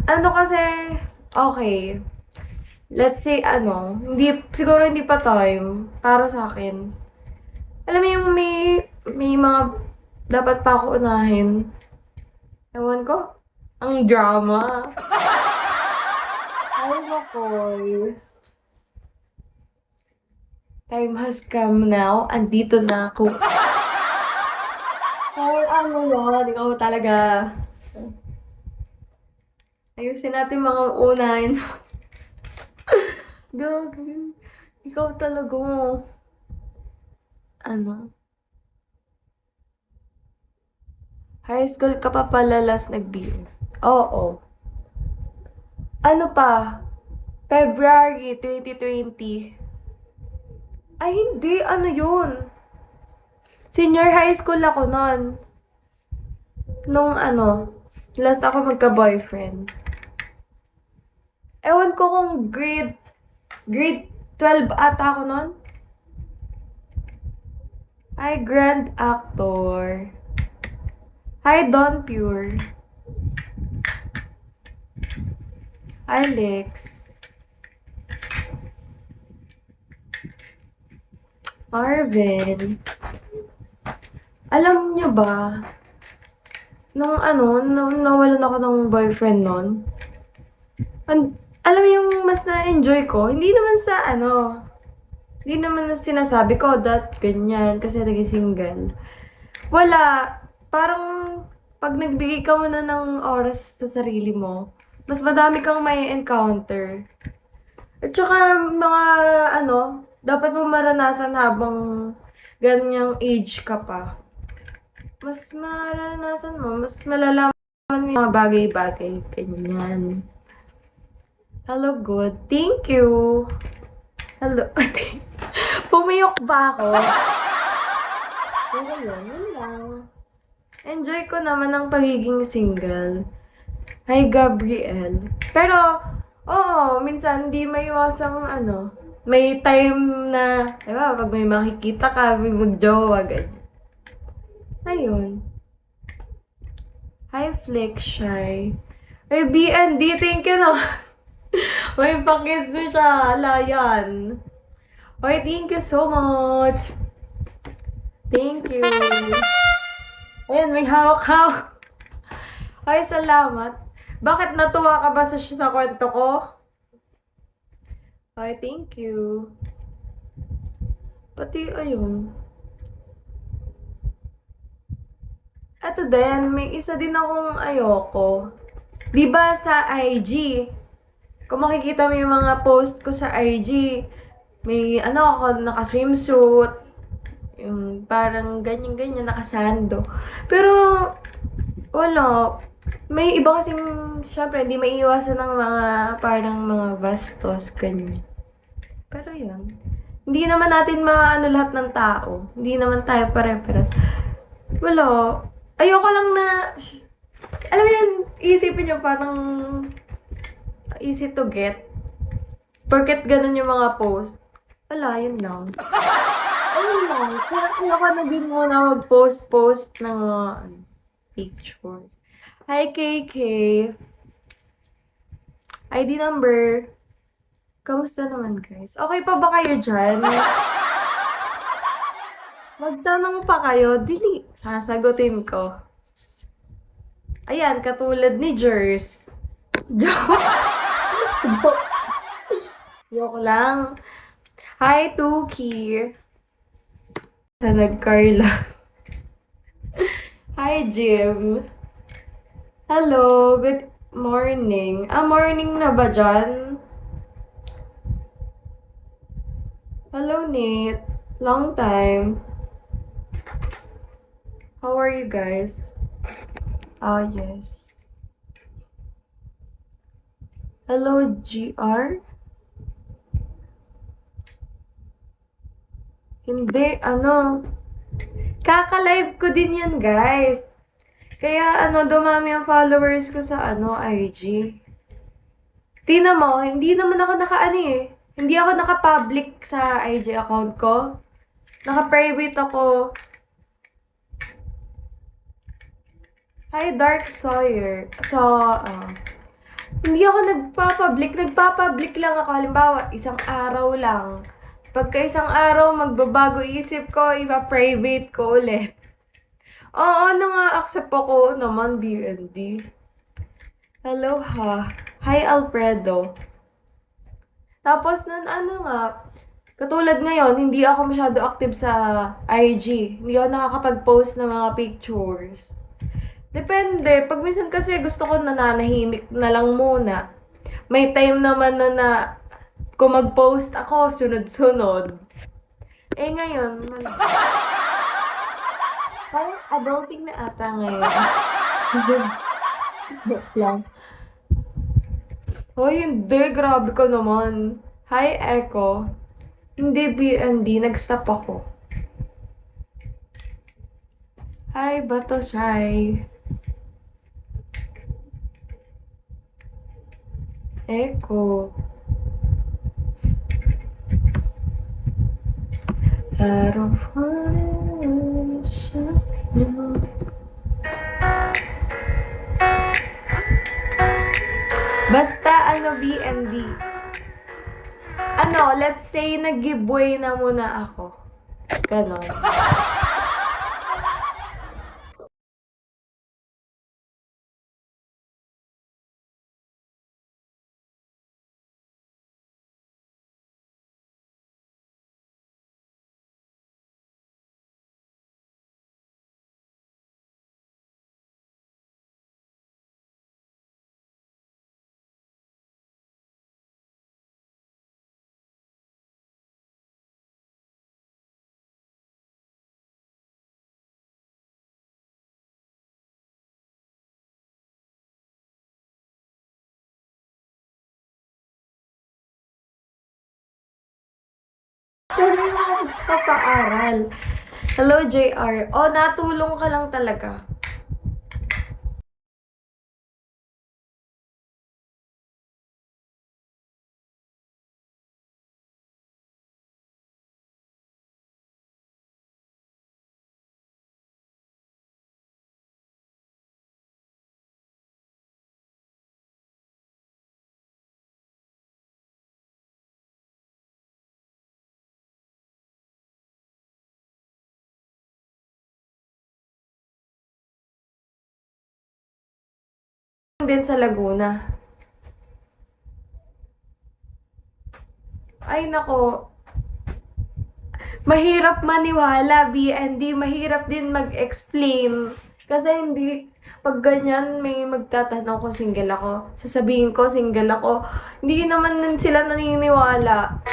Ano kasi, okay. Let's say, siguro hindi pa time para sa akin. Alam mo yung may mga dapat pa ako unahin. Ewan ko. Ang drama. Ay, makoy. Time has come now. Andito na ako. Ay, ano yun? Ikaw talaga. Ayusin natin mga unahin. Gagi. Ikaw talaga. Ano? High school ka pa pala last nag-BF. Oo. Ano pa? February 2020. Ay, hindi. Ano yun? Senior high school ako nun. Nung last ako magka-boyfriend. Ewan ko kung grade 12 ata ako nun. Ay, grand actor. Hi, Don Pure. Hi, Lex. Marvin. Alam niyo ba, nung nawalan ako ng boyfriend nun, alam mo yung mas na-enjoy ko, hindi naman na sinasabi ko that ganyan kasi naging single. Wala. Parang pag nagbigay ka muna ng oras sa sarili mo, mas madami kang may encounter. At saka dapat mo maranasan habang ganyang age ka pa. Mas maranasan mo, mas malalaman mo yung mga bagay-bagay. Ganyan. Hello, good. Thank you. Hello. Pumiyok ba ako? Pero yun lang. Enjoy ko naman ang pagiging single. Hi, Gabriel. Pero, oo, minsan hindi maiwasang may time na, diba, pag may makikita ka, may mag-jowa, ganyan. Ayun. Hi, Flex Shy. Ay, BND, thank you no. May pakis mo siya. Ala, yan. Oy, thank you so much. Thank you. Ayan, may hawak-hawak. Ay, salamat. Bakit natuwa ka ba sa kwento ko? Ay, thank you. Pati, ayun. Eto din, may isa din akong ayoko. Diba sa IG, kung makikita mo yung mga post ko sa IG, may ako, naka-swimsuit, yung parang ganyan-ganyan, nakasando. Pero, wala. May iba kasing, syempre, hindi maiiwasan ng mga, parang mga bastos, ganyan. Pero yun. Hindi naman natin maano lahat ng tao. Hindi naman tayo pare-pares. Wala. Ayoko lang na, alam mo yun, isipin nyo parang easy to get. Porket ganun yung mga post. Wala, yun lang. Ayun lang. Kaya ayoko na din muna mag-post-post ng mga picture. Hi, KK. ID number. Kamusta naman, guys? Okay pa ba kayo dyan? Magtanong pa kayo, dili. Sasagutin ko. Ayan, katulad ni Jers. Joke. Joke lang. Hi, Tuki. Sa nag-Carla. Hi, Jim. Hello, good morning. Morning na ba dyan? Hello, Nate. Long time. How are you guys? Yes. Hello, GR? Hindi, kaka-live ko din yan, guys. Kaya, dumami ang followers ko sa, IG. Tingnan mo, hindi naman ako Hindi ako naka-public sa IG account ko. Naka-private ako. Hi, Dark Sawyer. So, Hindi ako nagpapublic. Nagpapublic lang ako. Halimbawa, isang araw lang. Pagka isang araw, magbabago isip ko, ipa-private ko ulit. Oo, accept ako naman, BND. Hello, ha. Hi, Alfredo. Tapos nun, katulad ngayon, hindi ako masyado active sa IG. Hindi ako nakakapag-post ng mga pictures. Depende. Pag minsan kasi gusto ko nananahimik na lang muna. May time naman na kung mag-post ako, sunod-sunod. Eh ngayon, parang adulting na ata ngayon. Joke lang. Hoy, hindi. Grabe ka naman. Hi, Echo. Hindi, BND. Nag-stop ako. Hi, Bato Shai. Echo. Out of basta BND. Let's say nag-giveaway na muna ako. Ganon. Sabi mo magpapaaral. Hello, JR. Oh, natulong ka lang talaga. Din sa Laguna. Ay, nako. Mahirap maniwala, BND. Mahirap din mag-explain. Kasi hindi, pag ganyan, may magtatanong kung single ako. Sasabihin ko, single ako. Hindi naman sila naniniwala.